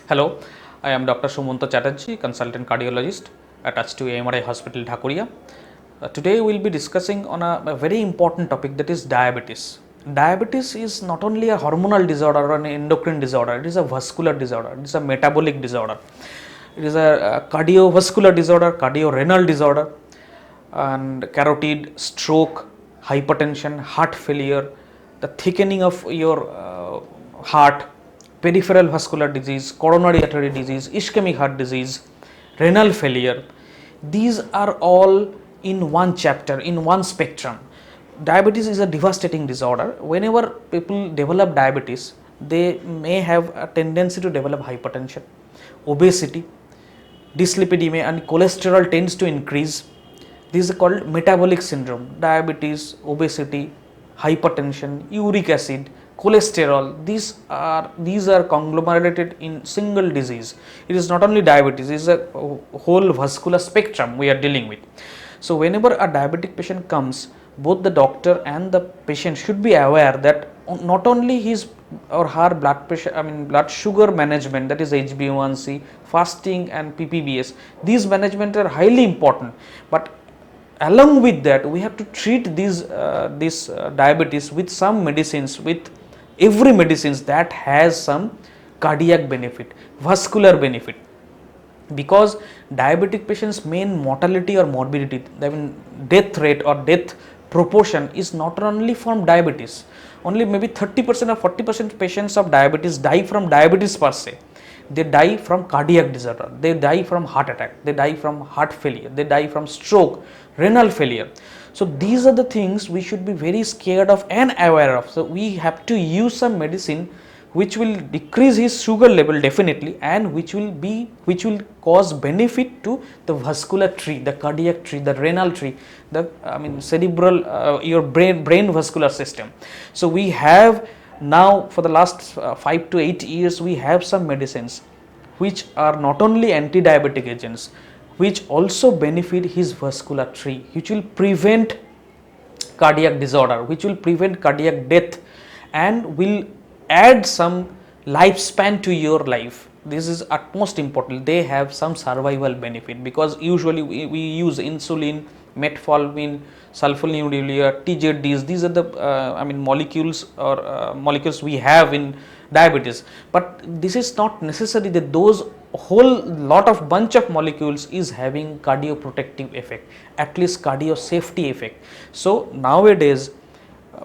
Hello, I am Dr. Sumanto Chatterjee, consultant cardiologist attached to AMRI Hospital, Dhakuria. Today we will be discussing on a very important topic, that is diabetes. Diabetes is not only a hormonal disorder or an endocrine disorder, it is a vascular disorder, it is a metabolic disorder, it is a cardiovascular disorder, cardiorenal disorder, and carotid, stroke, hypertension, heart failure, the thickening of your heart, peripheral vascular disease, coronary artery disease, ischemic heart disease, renal failure. These are all in one chapter, in one spectrum. Diabetes is a devastating disorder. Whenever people develop diabetes, they may have a tendency to develop hypertension, obesity, dyslipidemia, and cholesterol tends to increase. This is called metabolic syndrome. Diabetes, obesity, hypertension, uric acid, cholesterol, these are conglomerated in single disease. It is not only diabetes, it is a whole vascular spectrum we are dealing with. So whenever a diabetic patient comes, both the doctor and the patient should be aware that not only his or her blood pressure, blood sugar management, that is HbA1c, fasting and PPBS, these management are highly important, but along with that we have to treat this diabetes with some medicines, with every medicines that has some cardiac benefit, vascular benefit, because diabetic patients main mortality or morbidity, death rate or death proportion is not only from diabetes. Only maybe 30% or 40% patients of diabetes die from diabetes per se. They die from cardiac disorder, they die from heart attack, they die from heart failure, they die from stroke, renal failure. So these are the things we should be very scared of and aware of. So we have to use some medicine which will decrease his sugar level definitely, and which will cause benefit to the vascular tree, the cardiac tree, the renal tree, the cerebral your brain vascular system. So we have now, for the last 5 to 8 years, we have some medicines which are not only anti-diabetic agents, which also benefit his vascular tree, which will prevent cardiac disorder, which will prevent cardiac death, and will add some lifespan to your life. This is utmost important. They have some survival benefit, because usually we use insulin, metformin, sulfonylurea, TZDs. These are the molecules or molecules we have in diabetes, but this is not necessary that those whole lot of bunch of molecules is having cardioprotective effect, at least cardio safety effect. So nowadays,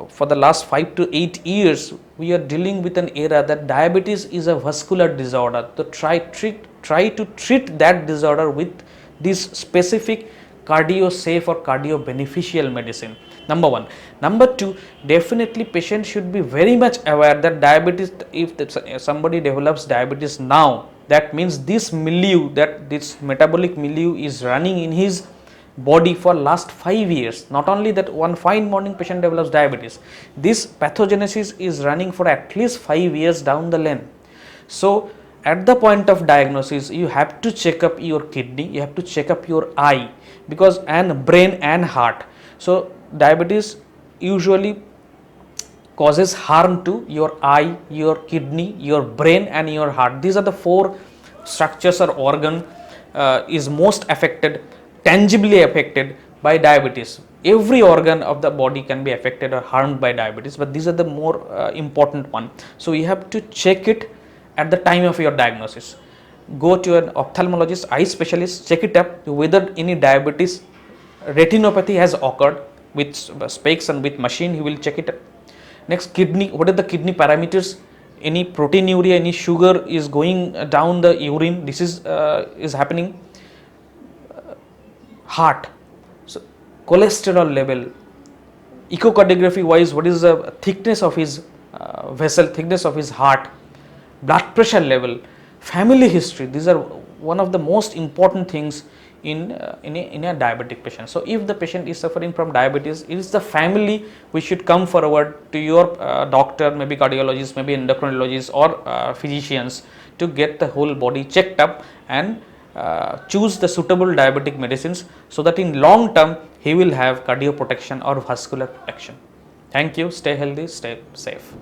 for the last 5 to 8 years, we are dealing with an era that diabetes is a vascular disorder. So try to treat that disorder with this specific cardio safe or cardio beneficial medicine. Number one. Number two, definitely patient should be very much aware that diabetes, if somebody develops diabetes now, that means this milieu, that this metabolic milieu is running in his body for last 5 years. Not only that, one fine morning patient develops diabetes, this pathogenesis is running for at least 5 years down the lane. So at the point of diagnosis, you have to check up your kidney, you have to check up your eye, because and brain and heart. So diabetes usually causes harm to your eye, your kidney, your brain and your heart. These are the four structures or organ is most affected, tangibly affected by diabetes. Every organ of the body can be affected or harmed by diabetes, but these are the more important one. So you have to check it at the time of your diagnosis. Go to an ophthalmologist, eye specialist, check it up whether any diabetes retinopathy has occurred. With specs and with machine, he will check it up. Next, kidney, what are the kidney parameters? Any proteinuria, any sugar is going down the urine, this is happening. Heart, so cholesterol level, echocardiography wise, what is the thickness of his vessel, thickness of his heart, blood pressure level, family history. These are one of the most important things in a diabetic patient. So if the patient is suffering from diabetes, it is the family which should come forward to your doctor, maybe cardiologist, maybe endocrinologist or physicians, to get the whole body checked up and choose the suitable diabetic medicines, so that in long term he will have cardio protection or vascular protection. Thank you. Stay healthy, stay safe.